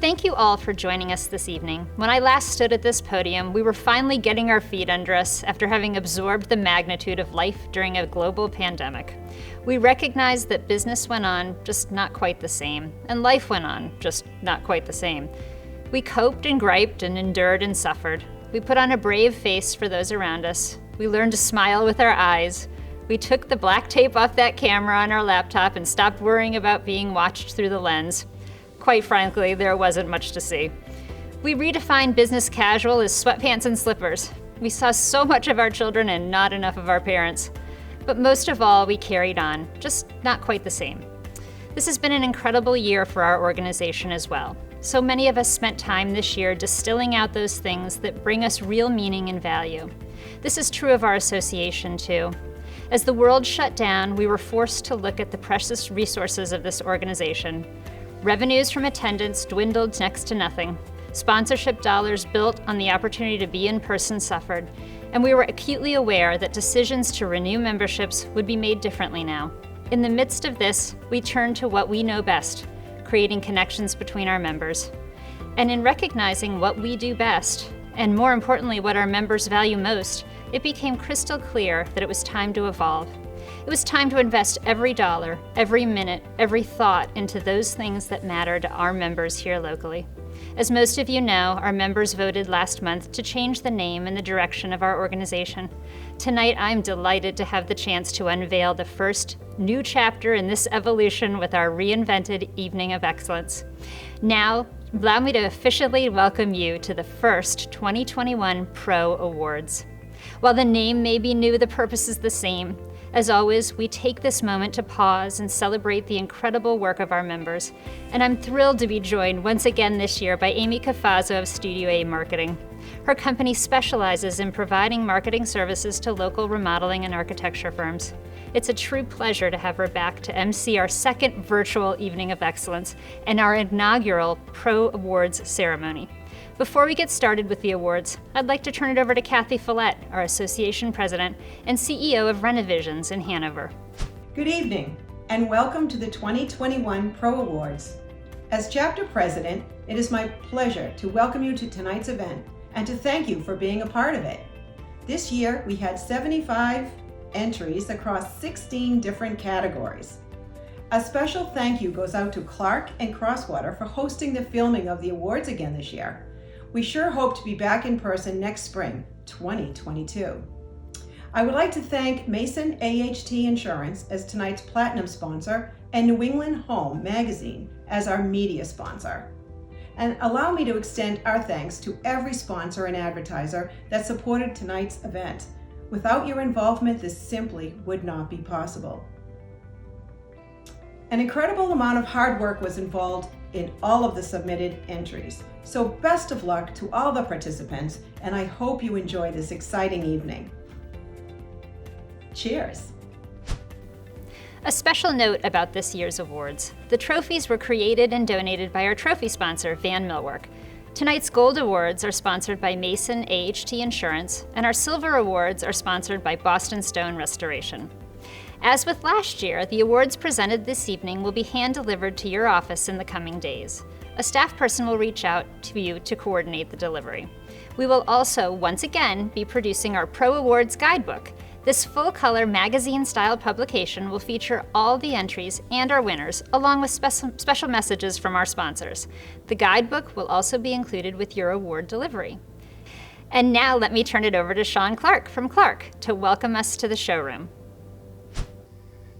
Thank you all for joining us this evening. When I last stood at this podium, we were finally getting our feet under us after having absorbed the magnitude of life during a global pandemic. We recognized that business went on, just not quite the same, and life went on, just not quite the same. We coped and griped and endured and suffered. We put on a brave face for those around us. We learned to smile with our eyes. We took the black tape off that camera on our laptop and stopped worrying about being watched through the lens. Quite frankly, there wasn't much to see. We redefined business casual as sweatpants and slippers. We saw so much of our children and not enough of our parents. But most of all, we carried on, just not quite the same. This has been an incredible year for our organization as well. So many of us spent time this year distilling out those things that bring us real meaning and value. This is true of our association too. As the world shut down, we were forced to look at the precious resources of this organization. Revenues from attendance dwindled next to nothing. Sponsorship dollars built on the opportunity to be in person suffered, and we were acutely aware that decisions to renew memberships would be made differently now. In the midst of this, we turned to what we know best, creating connections between our members. And in recognizing what we do best, and more importantly, what our members value most, it became crystal clear that it was time to evolve. It was time to invest every dollar, every minute, every thought into those things that matter to our members here locally. As most of you know, our members voted last month to change the name and the direction of our organization. Tonight, I'm delighted to have the chance to unveil the first new chapter in this evolution with our reinvented Evening of Excellence. Now, allow me to officially welcome you to the first 2021 Pro Awards. While the name may be new, the purpose is the same. As always, we take this moment to pause and celebrate the incredible work of our members. And I'm thrilled to be joined once again this year by Amy Cafazzo of Studio A Marketing. Her company specializes in providing marketing services to local remodeling and architecture firms. It's a true pleasure to have her back to MC our second virtual Evening of Excellence and our inaugural Pro Awards ceremony. Before we get started with the awards, I'd like to turn it over to Kathy Follett, our Association President and CEO of Renovisions in Hanover. Good evening, and welcome to the 2021 Pro Awards. As Chapter President, it is my pleasure to welcome you to tonight's event and to thank you for being a part of it. This year, we had 75 entries across 16 different categories. A special thank you goes out to Clark and Crosswater for hosting the filming of the awards again this year. We sure hope to be back in person next spring, 2022. I would like to thank Mason AHT Insurance as tonight's platinum sponsor and New England Home Magazine as our media sponsor. And allow me to extend our thanks to every sponsor and advertiser that supported tonight's event. Without your involvement, this simply would not be possible. An incredible amount of hard work was involved in all of the submitted entries. So best of luck to all the participants, and I hope you enjoy this exciting evening. Cheers. A special note about this year's awards. The trophies were created and donated by our trophy sponsor, Van Millwork. Tonight's Gold Awards are sponsored by Mason AHT Insurance, and our Silver Awards are sponsored by Boston Stone Restoration. As with last year, the awards presented this evening will be hand-delivered to your office in the coming days. A staff person will reach out to you to coordinate the delivery. We will also, once again, be producing our Pro Awards Guidebook. This full-color magazine-style publication will feature all the entries and our winners, along with special messages from our sponsors. The guidebook will also be included with your award delivery. And now let me turn it over to Sean Clark from Clark to welcome us to the showroom.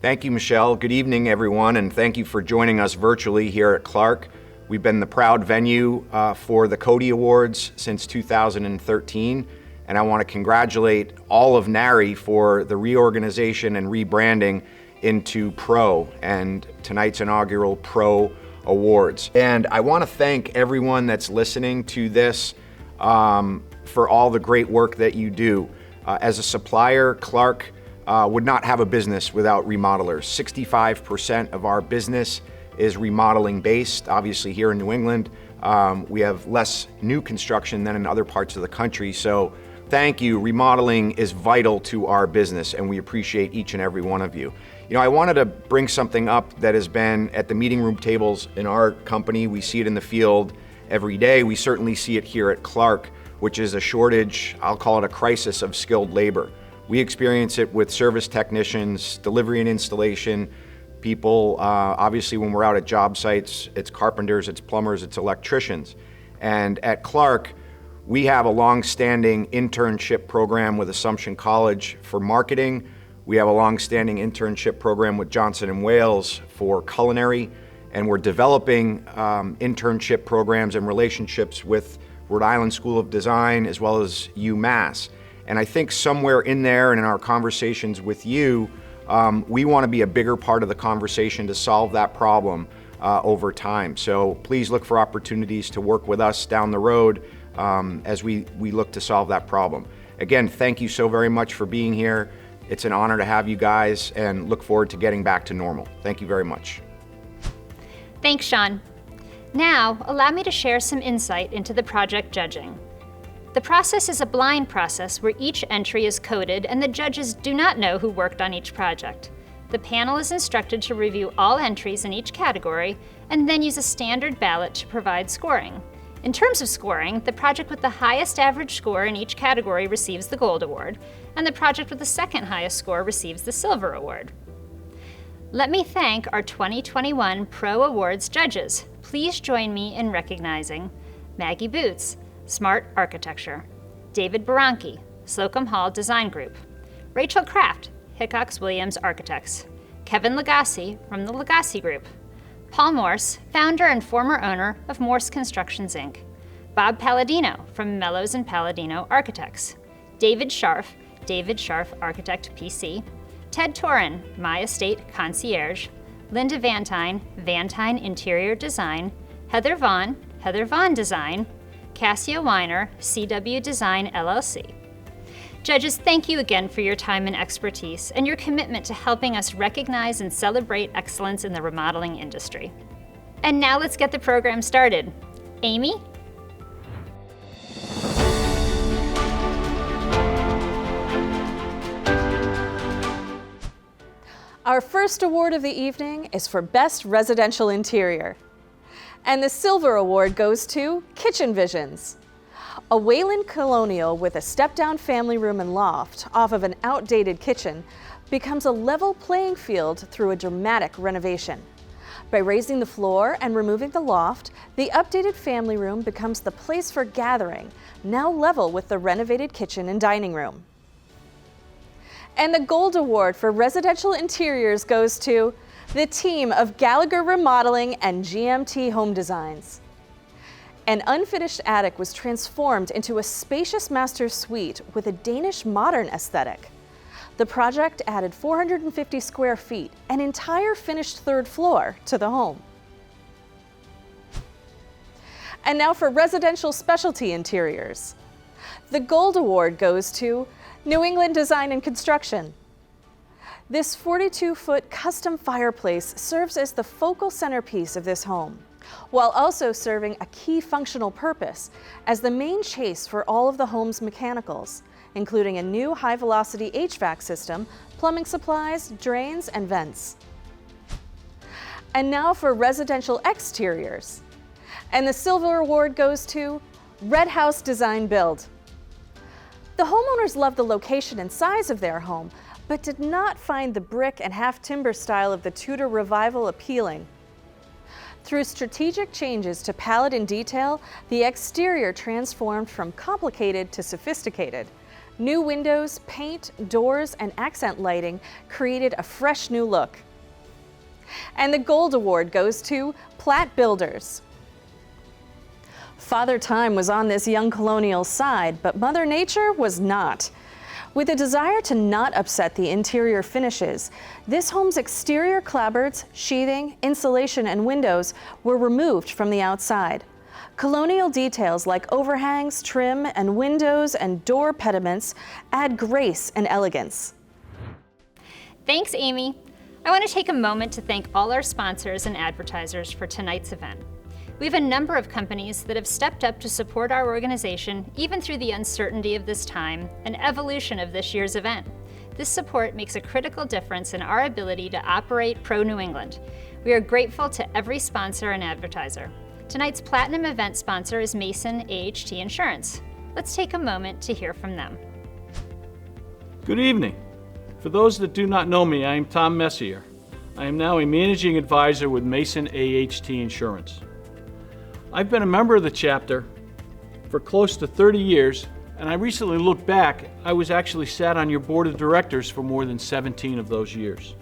Thank you, Michelle. Good evening, everyone, and thank you for joining us virtually here at Clark. We've been the proud venue for the Cody Awards since 2013, and I want to congratulate all of NARI for the reorganization and rebranding into Pro and tonight's inaugural Pro Awards. And I want to thank everyone that's listening to this for all the great work that you do. As a supplier, Clark would not have a business without remodelers. 65% of our business is remodeling based. Obviously here in New England, we have less new construction than in other parts of the country. So thank you. Remodeling is vital to our business, and we appreciate each and every one of you. You know, I wanted to bring something up that has been at the meeting room tables in our company. We see it in the field, every day. We certainly see it here at Clark, which is a shortage, I'll call it a crisis of skilled labor. We experience it with service technicians, delivery and installation, people, obviously when we're out at job sites, it's carpenters, it's plumbers, it's electricians. And at Clark, we have a long-standing internship program with Assumption College for marketing. We have a long-standing internship program with Johnson & Wales for culinary, and we're developing internship programs and relationships with Rhode Island School of Design as well as UMass. And I think somewhere in there and in our conversations with you, we want to be a bigger part of the conversation to solve that problem over time. So please look for opportunities to work with us down the road as we look to solve that problem. Again, thank you so very much for being here. It's an honor to have you guys and look forward to getting back to normal. Thank you very much. Thanks, Sean. Now, allow me to share some insight into the project judging. The process is a blind process where each entry is coded and the judges do not know who worked on each project. The panel is instructed to review all entries in each category and then use a standard ballot to provide scoring. In terms of scoring, the project with the highest average score in each category receives the Gold Award, and the project with the second highest score receives the Silver Award. Let me thank our 2021 Pro Awards judges. Please join me in recognizing Maggie Boots, Smart Architecture; David Baranki, Slocum Hall Design Group; Rachel Kraft, Hickox Williams Architects; Kevin Lagasse from the Lagasse Group; Paul Morse, founder and former owner of Morse Constructions, Inc.; Bob Palladino from Mellows and Palladino Architects; David Scharf, David Scharf Architect PC; Ted Torin, My Estate Concierge; Linda Vantine, Vantine Interior Design; Heather Vaughn, Heather Vaughn Design; Cassia Weiner, CW Design LLC. Judges, thank you again for your time and expertise and your commitment to helping us recognize and celebrate excellence in the remodeling industry. And now let's get the program started. Amy? Our first award of the evening is for Best Residential Interior. And the Silver Award goes to Kitchen Visions. A Wayland Colonial with a step-down family room and loft off of an outdated kitchen becomes a level playing field through a dramatic renovation. By raising the floor and removing the loft, the updated family room becomes the place for gathering, now level with the renovated kitchen and dining room. And the Gold Award for Residential Interiors goes to the team of Gallagher Remodeling and GMT Home Designs. An unfinished attic was transformed into a spacious master suite with a Danish modern aesthetic. The project added 450 square feet, an entire finished third floor, to the home. And now for Residential Specialty Interiors. The Gold Award goes to New England Design and Construction. This 42-foot custom fireplace serves as the focal centerpiece of this home, while also serving a key functional purpose as the main chase for all of the home's mechanicals, including a new high-velocity HVAC system, plumbing supplies, drains, and vents. And now for Residential Exteriors. And the Silver Award goes to Red House Design Build. The homeowners loved the location and size of their home, but did not find the brick and half-timber style of the Tudor Revival appealing. Through strategic changes to palette and detail, the exterior transformed from complicated to sophisticated. New windows, paint, doors, and accent lighting created a fresh new look. And the Gold Award goes to Platt Builders. Father Time was on this young colonial's side, but Mother Nature was not. With a desire to not upset the interior finishes, this home's exterior clapboards, sheathing, insulation, and windows were removed from the outside. Colonial details like overhangs, trim, and windows and door pediments add grace and elegance. Thanks, Amy. I want to take a moment to thank all our sponsors and advertisers for tonight's event. We have a number of companies that have stepped up to support our organization, even through the uncertainty of this time and evolution of this year's event. This support makes a critical difference in our ability to operate Pro New England. We are grateful to every sponsor and advertiser. Tonight's Platinum event sponsor is Mason AHT Insurance. Let's take a moment to hear from them. Good evening. For those that do not know me, I am Tom Messier. I am now a managing advisor with Mason AHT Insurance. I've been a member of the chapter for close to 30 years, and I recently looked back. I was actually sat on your board of directors for more than 17 of those years.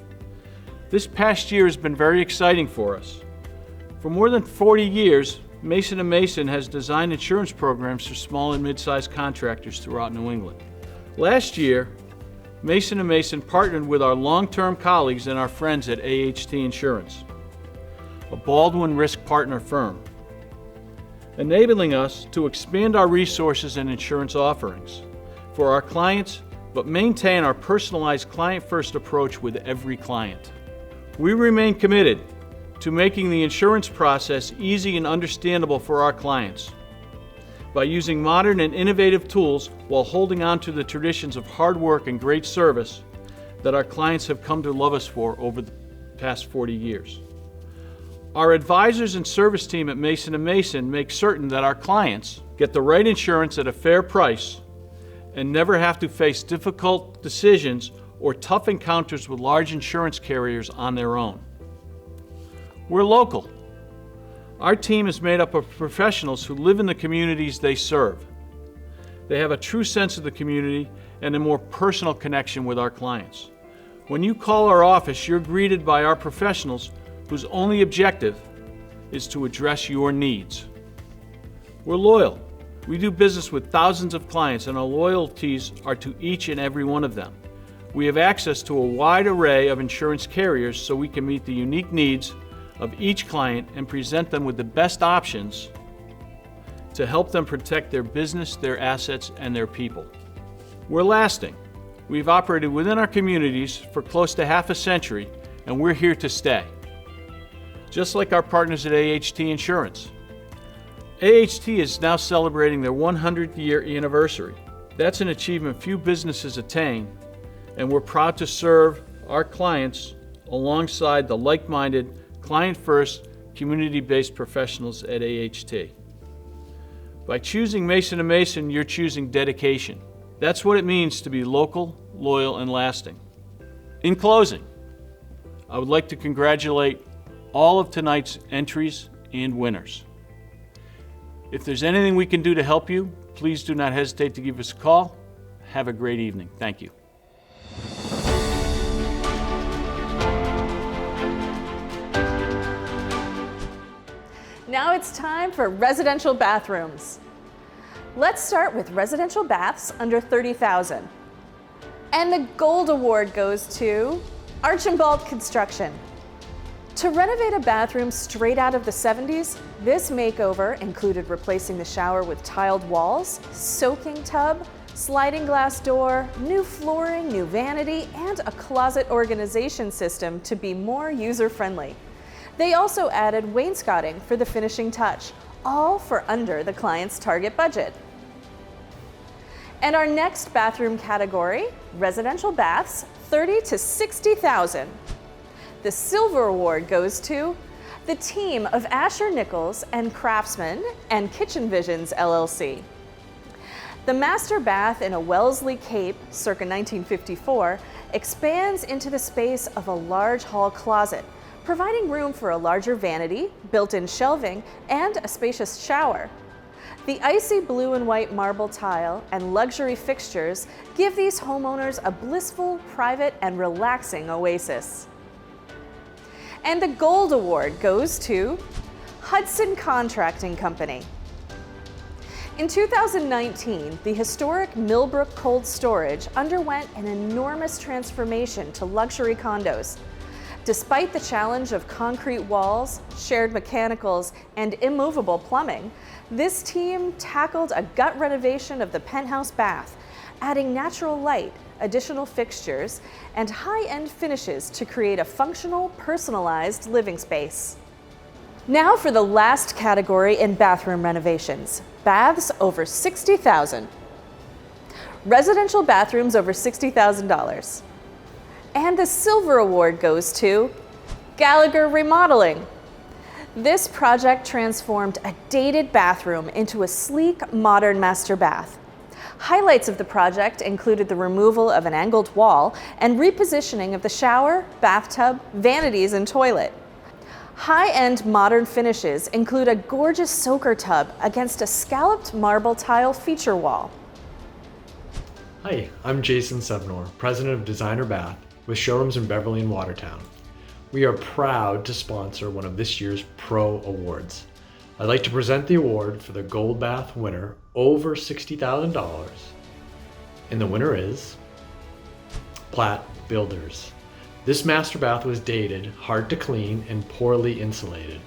This past year has been very exciting for us. For more than 40 years, Mason & Mason has designed insurance programs for small and mid-sized contractors throughout New England. Last year, Mason & Mason partnered with our long-term colleagues and our friends at AHT Insurance, a Baldwin Risk Partner firm, enabling us to expand our resources and insurance offerings for our clients, but maintain our personalized client-first approach with every client. We remain committed to making the insurance process easy and understandable for our clients by using modern and innovative tools while holding on to the traditions of hard work and great service that our clients have come to love us for over the past 40 years. Our advisors and service team at Mason & Mason make certain that our clients get the right insurance at a fair price and never have to face difficult decisions or tough encounters with large insurance carriers on their own. We're local. Our team is made up of professionals who live in the communities they serve. They have a true sense of the community and a more personal connection with our clients. When you call our office, you're greeted by our professionals whose only objective is to address your needs. We're loyal. We do business with thousands of clients, and our loyalties are to each and every one of them. We have access to a wide array of insurance carriers so we can meet the unique needs of each client and present them with the best options to help them protect their business, their assets, and their people. We're lasting. We've operated within our communities for close to half a century, and we're here to stay. Just like our partners at AHT Insurance. AHT is now celebrating their 100th year anniversary. That's an achievement few businesses attain, and we're proud to serve our clients alongside the like-minded, client-first, community-based professionals at AHT. By choosing Mason & Mason, you're choosing dedication. That's what it means to be local, loyal, and lasting. In closing, I would like to congratulate all of tonight's entries and winners. If there's anything we can do to help you, please do not hesitate to give us a call. Have a great evening. Thank you. Now it's time for residential bathrooms. Let's start with residential baths under $30,000. And the Gold Award goes to Archambault Construction. To renovate a bathroom straight out of the 70s, this makeover included replacing the shower with tiled walls, soaking tub, sliding glass door, new flooring, new vanity, and a closet organization system to be more user-friendly. They also added wainscoting for the finishing touch, all for under the client's target budget. And our next bathroom category, residential baths, $30,000 to $60,000. The Silver Award goes to the team of Asher Nichols and Craftsman and Kitchen Visions LLC. The master bath in a Wellesley Cape, circa 1954, expands into the space of a large hall closet, providing room for a larger vanity, built-in shelving, and a spacious shower. The icy blue and white marble tile and luxury fixtures give these homeowners a blissful, private, and relaxing oasis. And the Gold Award goes to Hudson Contracting Company. In 2019, the historic Millbrook Cold Storage underwent an enormous transformation to luxury condos. Despite the challenge of concrete walls, shared mechanicals, and immovable plumbing, this team tackled a gut renovation of the penthouse bath, adding natural light, additional fixtures, and high-end finishes to create a functional, personalized living space. Now for the last category in bathroom renovations, baths over $60,000. Residential bathrooms over $60,000. And the Silver Award goes to Gallagher Remodeling. This project transformed a dated bathroom into a sleek, modern master bath. Highlights of the project included the removal of an angled wall and repositioning of the shower, bathtub, vanities, and toilet. High-end modern finishes include a gorgeous soaker tub against a scalloped marble tile feature wall. Hi, I'm Jason Sevnor, President of Designer Bath with showrooms in Beverly and Watertown. We are proud to sponsor one of this year's Pro Awards. I'd like to present the award for the Gold Bath winner over $60,000. And the winner is Platt Builders. This master bath was dated, hard to clean, and poorly insulated.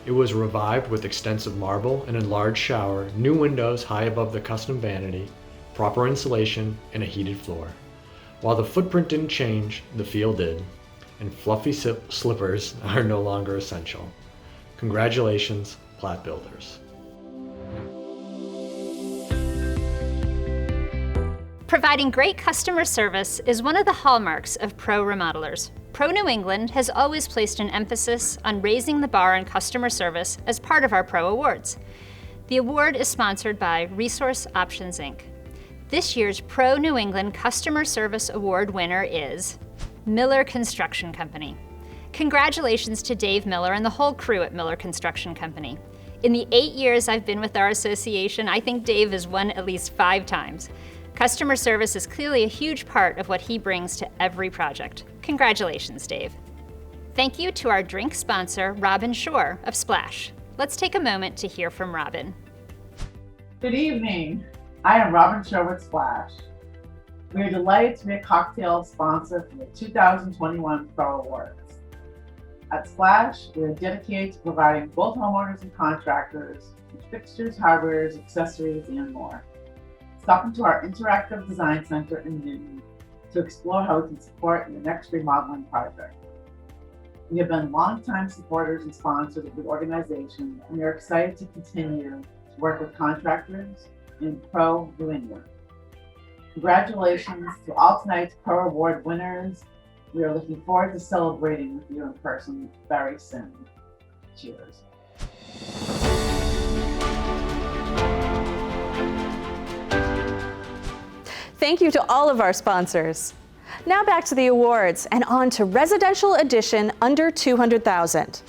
It was revived with extensive marble, an enlarged shower, new windows high above the custom vanity, proper insulation, and a heated floor. While the footprint didn't change, the feel did, and fluffy slippers are no longer essential. Congratulations, Platt Builders. Providing great customer service is one of the hallmarks of Pro Remodelers. Pro New England has always placed an emphasis on raising the bar on customer service as part of our Pro Awards. The award is sponsored by Resource Options, Inc. This year's Pro New England Customer Service Award winner is Miller Construction Company. Congratulations to Dave Miller and the whole crew at Miller Construction Company. In the 8 years I've been with our association, I think Dave has won at least 5 times. Customer service is clearly a huge part of what he brings to every project. Congratulations, Dave. Thank you to our drink sponsor, Robin Shore of Splash. Let's take a moment to hear from Robin. Good evening. I am Robin Shore with Splash. We are delighted to be a cocktail sponsor for the 2021 Pro Awards. At Splash, we are dedicated to providing both homeowners and contractors with fixtures, hardware, accessories, and more. Stop into our interactive design center in Newton to explore how we can support your next remodeling project. We have been longtime supporters and sponsors of the organization, and we are excited to continue to work with contractors in Pro New England. Congratulations to all tonight's Pro Award winners. We are looking forward to celebrating with you in person very soon. Cheers. Thank you to all of our sponsors. Now back to the awards and on to Residential Edition under $200,000.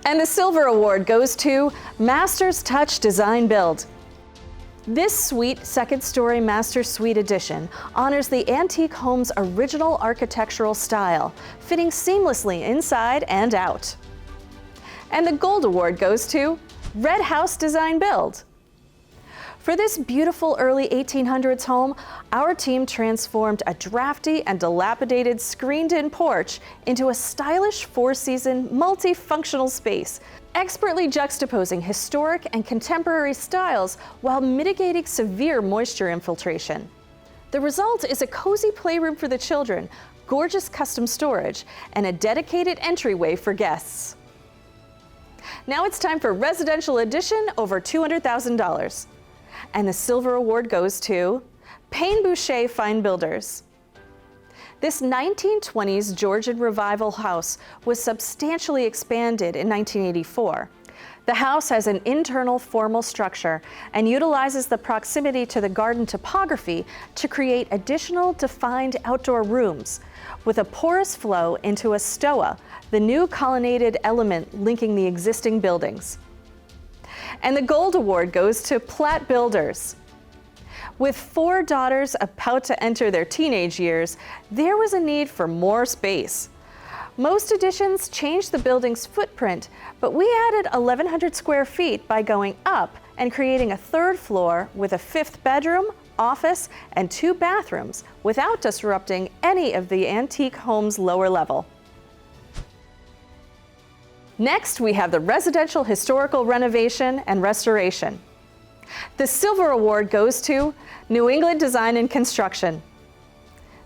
And the Silver Award goes to Masters Touch Design Build. This sweet second-story Master Suite Edition honors the antique home's original architectural style, fitting seamlessly inside and out. And the Gold Award goes to Red House Design Build. For this beautiful early 1800s home, our team transformed a drafty and dilapidated screened-in porch into a stylish four-season, multifunctional space, expertly juxtaposing historic and contemporary styles while mitigating severe moisture infiltration. The result is a cozy playroom for the children, gorgeous custom storage, and a dedicated entryway for guests. Now it's time for Residential Edition over $200,000. And the Silver Award goes to Payne Boucher Fine Builders. This 1920s Georgian Revival house was substantially expanded in 1984. The house has an internal formal structure and utilizes the proximity to the garden topography to create additional defined outdoor rooms, with a porous flow into a stoa, the new colonnaded element linking the existing buildings. And the Gold Award goes to Platt Builders. With 4 daughters about to enter their teenage years, there was a need for more space. Most additions changed the building's footprint, but we added 1,100 square feet by going up and creating a 3rd floor with a 5th bedroom, office, and 2 bathrooms without disrupting any of the antique home's lower level. Next, we have the Residential Historical Renovation and Restoration. The Silver Award goes to New England Design and Construction.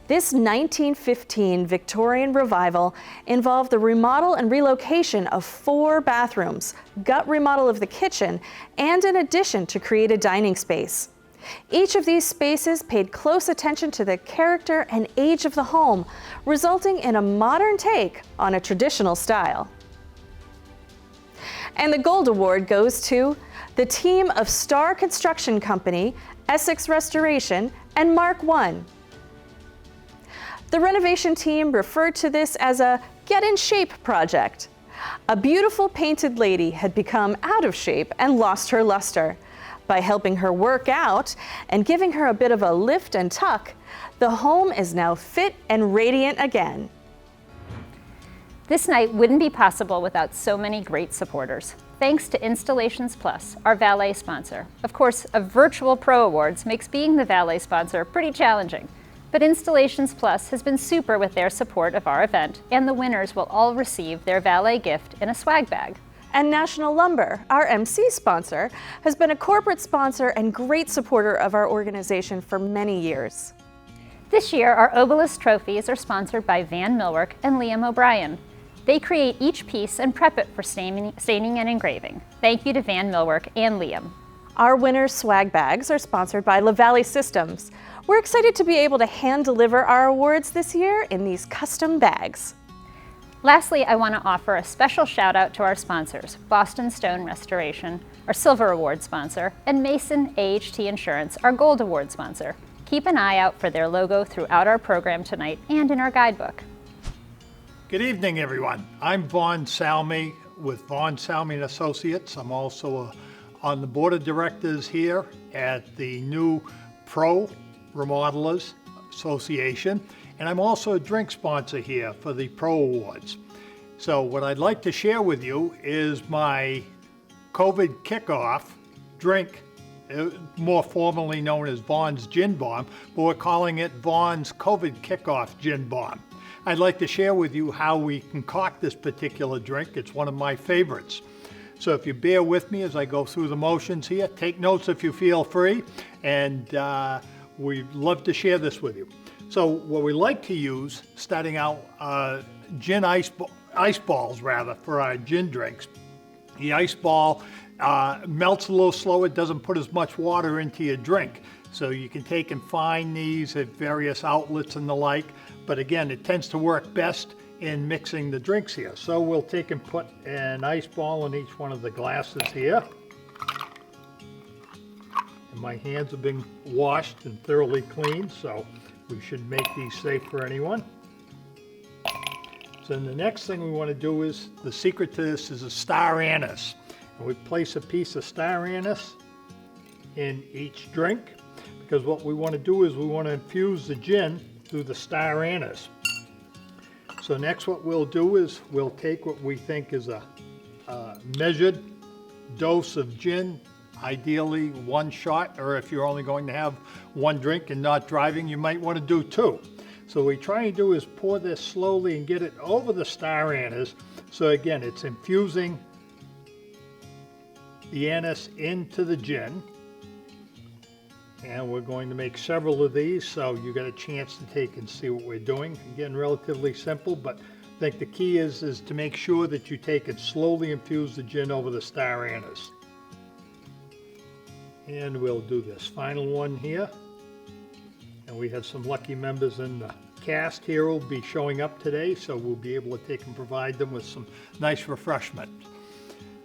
This 1915 Victorian revival involved the remodel and relocation of 4 bathrooms, gut remodel of the kitchen, and an addition to create a dining space. Each of these spaces paid close attention to the character and age of the home, resulting in a modern take on a traditional style. And the Gold Award goes to the team of Star Construction Company, Essex Restoration, and Mark I. The renovation team referred to this as a get in shape project. A beautiful painted lady had become out of shape and lost her luster. By helping her work out and giving her a bit of a lift and tuck, the home is now fit and radiant again. This night wouldn't be possible without so many great supporters. Thanks to Installations Plus, our valet sponsor. Of course, a virtual Pro Awards makes being the valet sponsor pretty challenging. But Installations Plus has been super with their support of our event, and the winners will all receive their valet gift in a swag bag. And National Lumber, our MC sponsor, has been a corporate sponsor and great supporter of our organization for many years. This year, our Obelisk trophies are sponsored by Van Millwork and Liam O'Brien. They create each piece and prep it for staining and engraving. Thank you to Van Millwork and Liam. Our winners' swag bags are sponsored by LaValley Systems. We're excited to be able to hand deliver our awards this year in these custom bags. Lastly, I want to offer a special shout out to our sponsors, Boston Stone Restoration, our Silver Award sponsor, and Mason AHT Insurance, our Gold Award sponsor. Keep an eye out for their logo throughout our program tonight and in our guidebook. Good evening, everyone. I'm Vaughn Salmi with Vaughn Salmi and Associates. I'm also on the board of directors here at the new Pro Remodelers Association, and I'm also a drink sponsor here for the Pro Awards. So what I'd like to share with you is my COVID kickoff drink, more formally known as Vaughn's Gin Bomb, but we're calling it Vaughn's COVID Kickoff Gin Bomb. I'd like to share with you how we concoct this particular drink. It's one of my favorites. So if you bear with me as I go through the motions here, take notes if you feel free, and we'd love to share this with you. So what we like to use, starting out, gin ice balls rather, for our gin drinks. The ice ball melts a little slower, it doesn't put as much water into your drink. So you can take and find these at various outlets and the like. But again, it tends to work best in mixing the drinks here. So we'll take and put an ice ball in each one of the glasses here. And my hands have been washed and thoroughly cleaned, so we should make these safe for anyone. So then the next thing we want to do is, the secret to this is a star anise. And we place a piece of star anise in each drink, because what we want to do is we want to infuse the gin through the star anise. So next what we'll do is we'll take what we think is a measured dose of gin, ideally one shot, or if you're only going to have one drink and not driving, you might want to do two. So what we try and do is pour this slowly and get it over the star anise. So again, it's infusing the anise into the gin. And we're going to make several of these, so you got a chance to take and see what we're doing. Again, relatively simple, but I think the key is to make sure that you take and slowly infuse the gin over the star anise. And we'll do this final one here. And we have some lucky members in the cast here who will be showing up today, so we'll be able to take and provide them with some nice refreshment.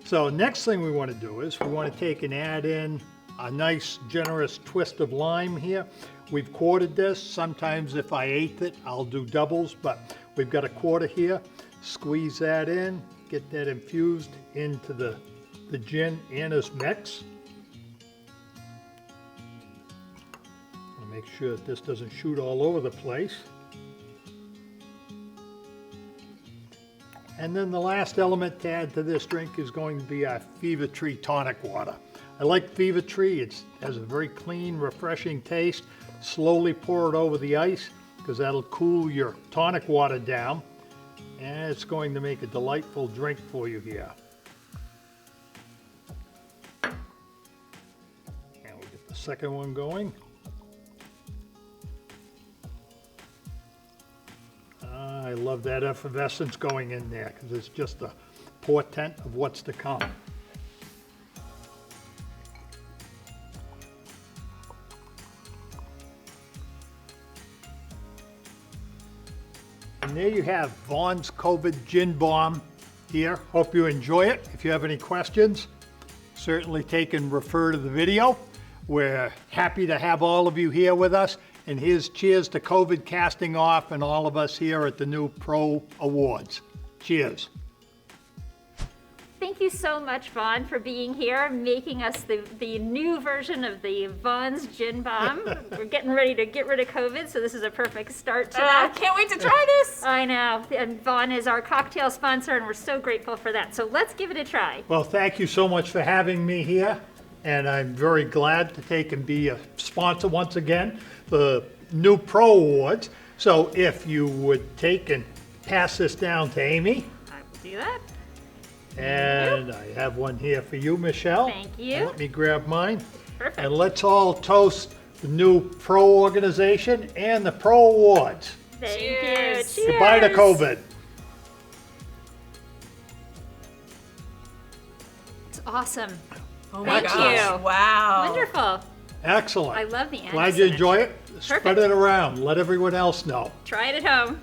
So next thing we want to do is we want to take and add in a nice generous twist of lime here. We've quartered this. Sometimes if I eighth it, I'll do doubles, but we've got a quarter here. Squeeze that in, get that infused into the gin anise mix. I'll make sure that this doesn't shoot all over the place. And then the last element to add to this drink is going to be our Fever Tree tonic water. I like Fever Tree. It has a very clean, refreshing taste. Slowly pour it over the ice because that'll cool your tonic water down. And it's going to make a delightful drink for you here. And we'll get the second one going. I love that effervescence going in there because it's just a portent of what's to come. And there you have Vaughn's COVID Gin Bomb here. Hope you enjoy it. If you have any questions, certainly take and refer to the video. We're happy to have all of you here with us. And here's cheers to COVID casting off and all of us here at the new Pro Awards. Cheers. Thank you so much, Vaughn, for being here, making us the new version of the Vaughn's Gin Bomb. We're getting ready to get rid of COVID, so this is a perfect start to that. Can't wait to try this. I know, and Vaughn is our cocktail sponsor, and we're so grateful for that. So let's give it a try. Well, thank you so much for having me here. And I'm very glad to take and be a sponsor once again for the new Pro Awards. So if you would take and pass this down to Amy. I will do that. And I have one here for you, Michelle. Thank you. And let me grab mine. Perfect. And let's all toast the new Pro organization and the Pro Awards. Thank Cheers. you. Cheers. Goodbye to COVID. It's awesome. Oh my gosh. you. Wow. Wonderful. Excellent. I love the Glad you anisette. enjoy it. Spread it around. Let everyone else know. Try it at home.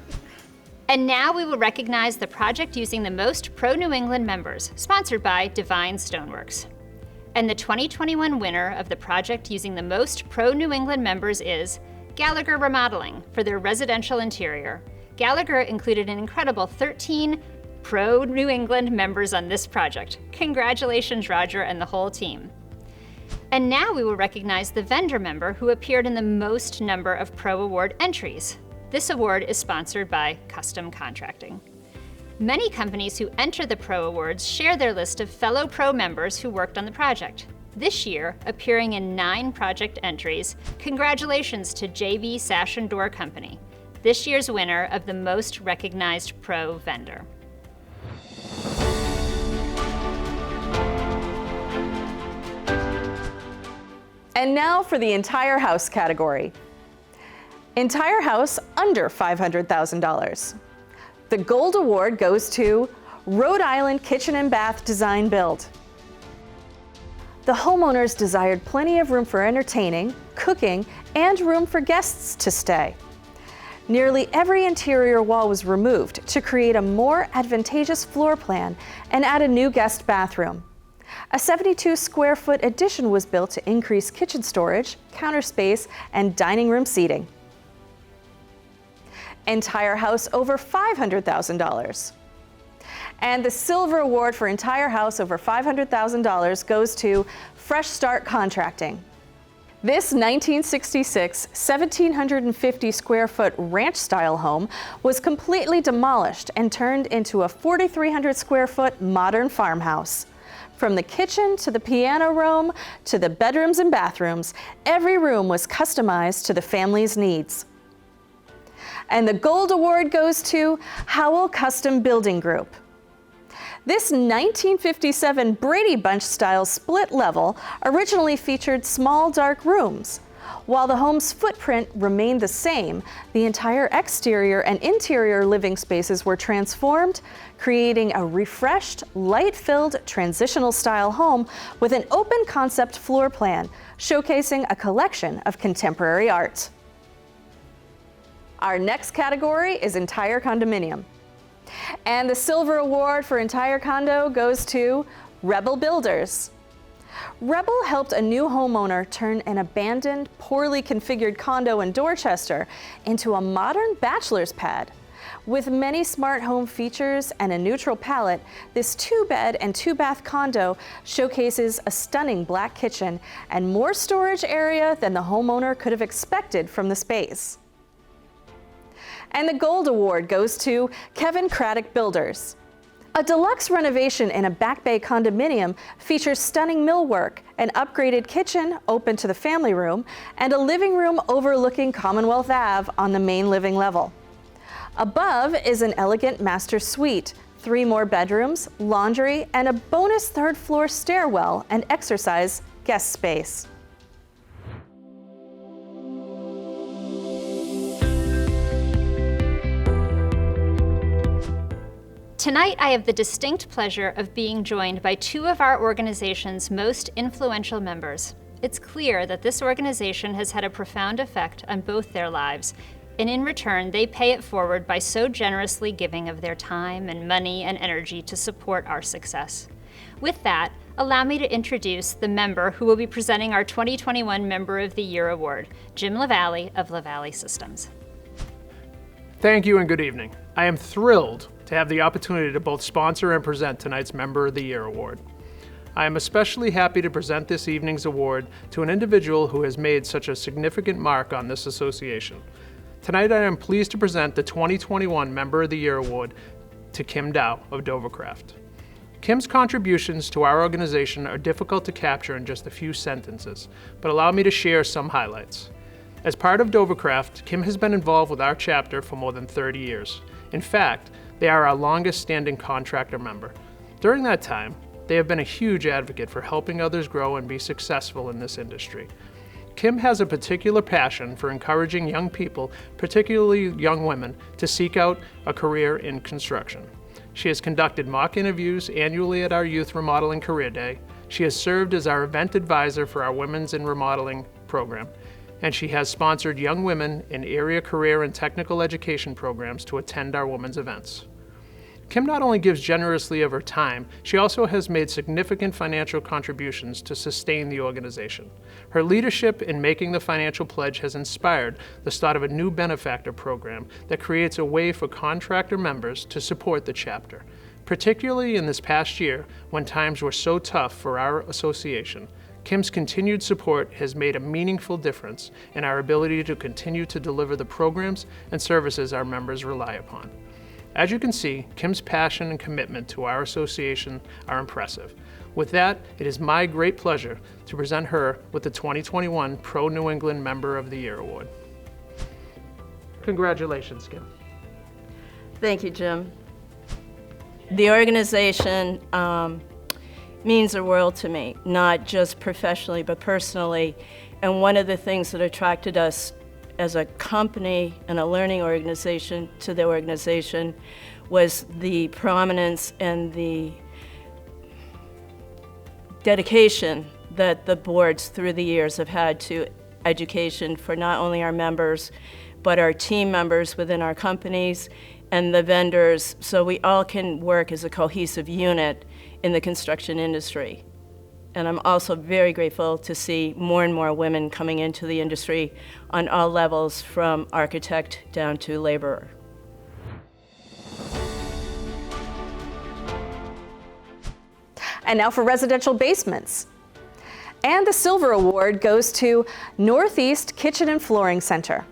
And now we will recognize the project using the most Pro New England members, sponsored by Divine Stoneworks. And the 2021 winner of the project using the most Pro New England members is Gallagher Remodeling for their residential interior. Gallagher included an incredible 13 Pro New England members on this project. Congratulations, Roger and the whole team. And now we will recognize the vendor member who appeared in the most number of Pro Award entries. This award is sponsored by Custom Contracting. Many companies who enter the Pro Awards share their list of fellow Pro members who worked on the project. This year, appearing in 9 project entries, congratulations to JB Sash and Door Company, this year's winner of the most recognized Pro vendor. And now for the entire house category. Entire house under $500,000. The Gold Award goes to Rhode Island Kitchen and Bath Design Build. The homeowners desired plenty of room for entertaining, cooking, and room for guests to stay. Nearly every interior wall was removed to create a more advantageous floor plan and add a new guest bathroom. A 72 square foot addition was built to increase kitchen storage, counter space, and dining room seating. Entire house over $500,000. And the Silver Award for entire house over $500,000 goes to Fresh Start Contracting. This 1966, 1,750 square foot ranch-style home was completely demolished and turned into a 4,300 square foot modern farmhouse. From the kitchen to the piano room to the bedrooms and bathrooms, every room was customized to the family's needs. And the Gold Award goes to Howell Custom Building Group. This 1957 Brady Bunch style split level originally featured small dark rooms. While the home's footprint remained the same, the entire exterior and interior living spaces were transformed, creating a refreshed, light-filled, transitional style home with an open concept floor plan, showcasing a collection of contemporary art. Our next category is entire condominium. And the Silver Award for entire condo goes to Rebel Builders. Rebel helped a new homeowner turn an abandoned, poorly configured condo in Dorchester into a modern bachelor's pad. With many smart home features and a neutral palette, this 2-bed and 2-bath condo showcases a stunning black kitchen and more storage area than the homeowner could have expected from the space. And the Gold Award goes to Kevin Craddock Builders. A deluxe renovation in a Back Bay condominium features stunning millwork, an upgraded kitchen open to the family room, and a living room overlooking Commonwealth Ave on the main living level. Above is an elegant master suite, 3 more bedrooms, laundry, and a bonus 3rd floor stairwell and exercise guest space. Tonight, I have the distinct pleasure of being joined by 2 of our organization's most influential members. It's clear that this organization has had a profound effect on both their lives, and in return, they pay it forward by so generously giving of their time and money and energy to support our success. With that, allow me to introduce the member who will be presenting our 2021 Member of the Year Award, Jim LaValle of LaValle Systems. Thank you and good evening. I am thrilled to have the opportunity to both sponsor and present tonight's Member of the Year Award. I am especially happy to present this evening's award to an individual who has made such a significant mark on this association. Tonight I am pleased to present the 2021 Member of the Year Award to Kim Dow of Dovercraft. Kim's contributions to our organization are difficult to capture in just a few sentences, but allow me to share some highlights. As part of Dovercraft, Kim has been involved with our chapter for more than 30 years. In fact, they are our longest standing contractor member. During that time, they have been a huge advocate for helping others grow and be successful in this industry. Kim has a particular passion for encouraging young people, particularly young women, to seek out a career in construction. She has conducted mock interviews annually at our Youth Remodeling Career Day. She has served as our event advisor for our Women's in Remodeling program, and she has sponsored young women in area career and technical education programs to attend our women's events. Kim not only gives generously of her time, she also has made significant financial contributions to sustain the organization. Her leadership in making the financial pledge has inspired the start of a new benefactor program that creates a way for contractor members to support the chapter. Particularly in this past year, when times were so tough for our association, Kim's continued support has made a meaningful difference in our ability to continue to deliver the programs and services our members rely upon. As you can see, Kim's passion and commitment to our association are impressive. With that, it is my great pleasure to present her with the 2021 Pro New England Member of the Year Award. Congratulations, Kim. Thank you, Jim. The organization means the world to me, not just professionally, but personally. And one of the things that attracted us as a company and a learning organization to the organization was the prominence and the dedication that the boards through the years have had to education for not only our members, but our team members within our companies and the vendors, so we all can work as a cohesive unit in the construction industry. And I'm also very grateful to see more and more women coming into the industry on all levels, from architect down to laborer. And now for residential basements. And the Silver Award goes to Northeast Kitchen and Flooring Center.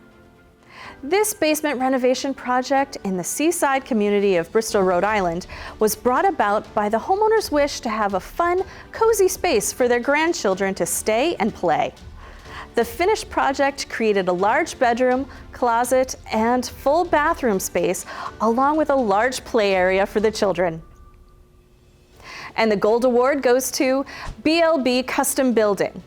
This basement renovation project in the seaside community of Bristol, Rhode Island, was brought about by the homeowner's wish to have a fun, cozy space for their grandchildren to stay and play. The finished project created a large bedroom, closet, and full bathroom space, along with a large play area for the children. And the Gold Award goes to BLB Custom Building.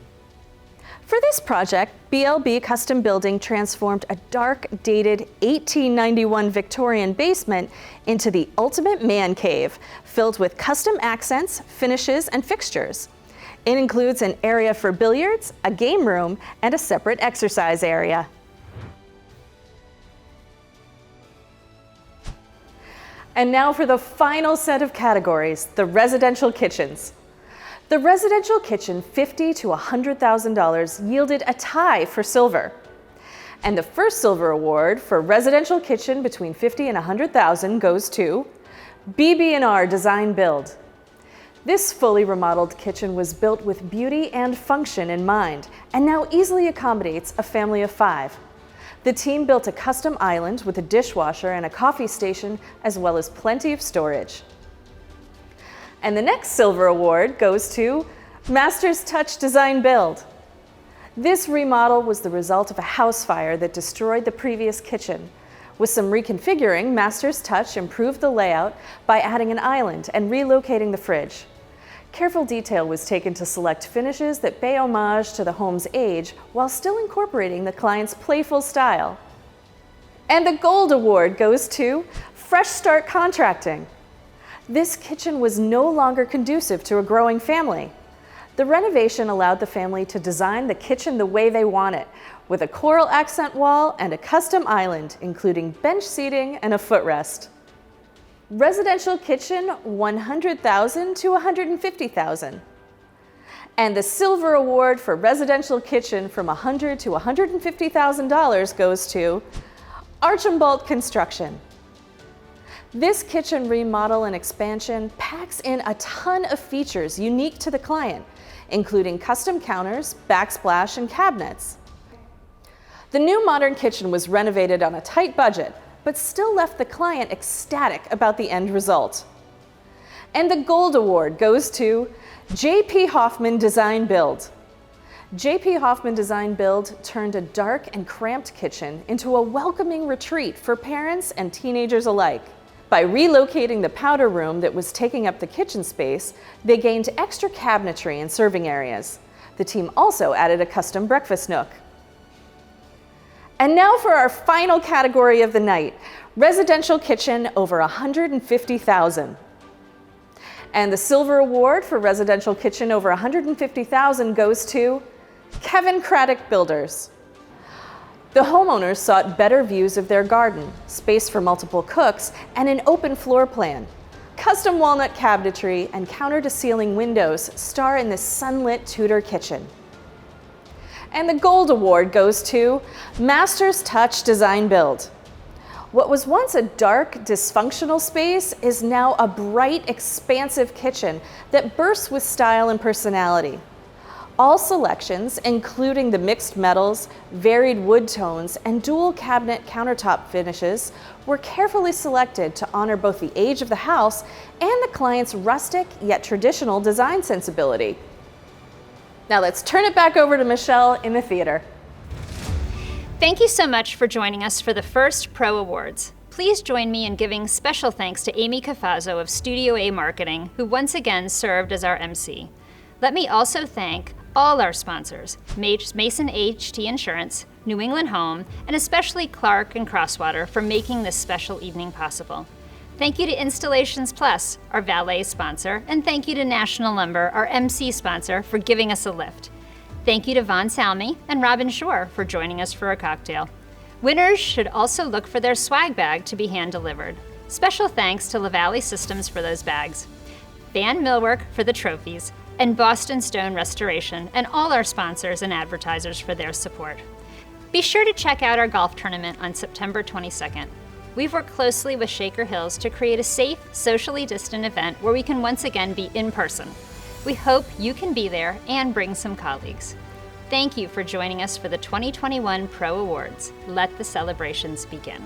For this project, BLB Custom Building transformed a dark, dated 1891 Victorian basement into the ultimate man cave, filled with custom accents, finishes, and fixtures. It includes an area for billiards, a game room, and a separate exercise area. And now for the final set of categories, the residential kitchens. The residential kitchen, $50,000 to $100,000, yielded a tie for silver. And the first silver award for residential kitchen between $50,000 and $100,000 goes to BB&R Design Build. This fully remodeled kitchen was built with beauty and function in mind, and now easily accommodates a family of 5. The team built a custom island with a dishwasher and a coffee station, as well as plenty of storage. And the next silver award goes to Masters Touch Design Build. This remodel was the result of a house fire that destroyed the previous kitchen. With some reconfiguring, Masters Touch improved the layout by adding an island and relocating the fridge. Careful detail was taken to select finishes that pay homage to the home's age while still incorporating the client's playful style. And the Gold Award goes to Fresh Start Contracting. This kitchen was no longer conducive to a growing family. The renovation allowed the family to design the kitchen the way they want it, with a coral accent wall and a custom island, including bench seating and a footrest. Residential kitchen, $100,000 to $150,000. And the Silver Award for Residential Kitchen from $100,000 to $150,000 goes to Archambault Construction. This kitchen remodel and expansion packs in a ton of features unique to the client, including custom counters, backsplash, and cabinets. The new modern kitchen was renovated on a tight budget, but still left the client ecstatic about the end result. And the Gold Award goes to J.P. Hoffman Design Build. J.P. Hoffman Design Build turned a dark and cramped kitchen into a welcoming retreat for parents and teenagers alike. By relocating the powder room that was taking up the kitchen space, they gained extra cabinetry and serving areas. The team also added a custom breakfast nook. And now for our final category of the night, residential kitchen over $150,000. And the Silver Award for residential kitchen over $150,000 goes to Kevin Craddock Builders. The homeowners sought better views of their garden, space for multiple cooks, and an open floor plan. Custom walnut cabinetry and counter-to-ceiling windows star in this sunlit Tudor kitchen. And the Gold Award goes to Masters Touch Design Build. What was once a dark, dysfunctional space is now a bright, expansive kitchen that bursts with style and personality. All selections, including the mixed metals, varied wood tones, and dual cabinet countertop finishes, were carefully selected to honor both the age of the house and the client's rustic yet traditional design sensibility. Now let's turn it back over to Michelle in the theater. Thank you so much for joining us for the first Pro Awards. Please join me in giving special thanks to Amy Cafazzo of Studio A Marketing, who once again served as our MC. Let me also thank all our sponsors, Mason AHT Insurance, New England Home, and especially Clark and Crosswater for making this special evening possible. Thank you to Installations Plus, our valet sponsor, and thank you to National Lumber, our MC sponsor, for giving us a lift. Thank you to Von Salmi and Robin Shore for joining us for a cocktail. Winners should also look for their swag bag to be hand-delivered. Special thanks to LaValle Systems for those bags, Van Millwork for the trophies, and Boston Stone Restoration, and all our sponsors and advertisers for their support. Be sure to check out our golf tournament on September 22nd. We've worked closely with Shaker Hills to create a safe, socially distant event where we can once again be in person. We hope you can be there and bring some colleagues. Thank you for joining us for the 2021 Pro Awards. Let the celebrations begin.